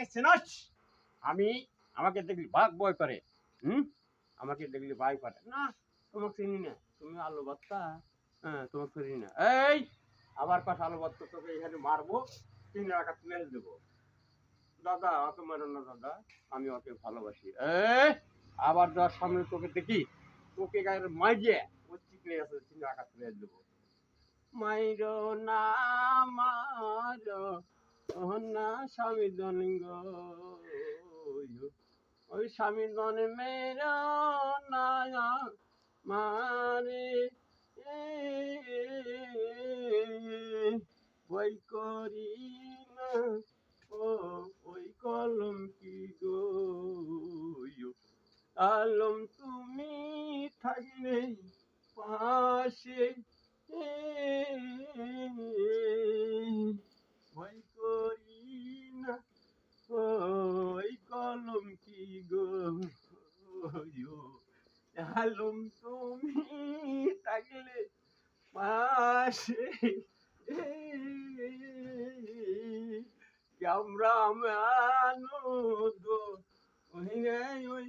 আমাকে চেনস? আমি আমাকে দেখলি বাঘ ভয় করে। হুম? আমাকে দেখলি ভয় করে। না, তোমাকে চিনি না। তুমি আলু ভর্তা। হ্যাঁ, তোমাকে চিনি না। এই আবার পাশ আলু ভর্তা তোকে এখানে মারবো, ৩ টাকা তুলে দেবো। দাদা ওকে মারো না দাদা, আমি ওকে ভালোবাসি। আবার যার সামনে তোকে দেখি, তোকে গায়ের মাইজে ও চিকলে আছে, ৩ টাকা তুলে দেবো। মাইরো না মারো না স্বামী দলিঙ্গ, ওই স্বামী দনে মেরো না মারে বই করি না ও ওই কলম কি গো, আলম তুমি থাকলে পাশে ভয় করি না ওই কলম কি গো, আলম তুমি থাকলে পাশে আমরা মানো দো ওই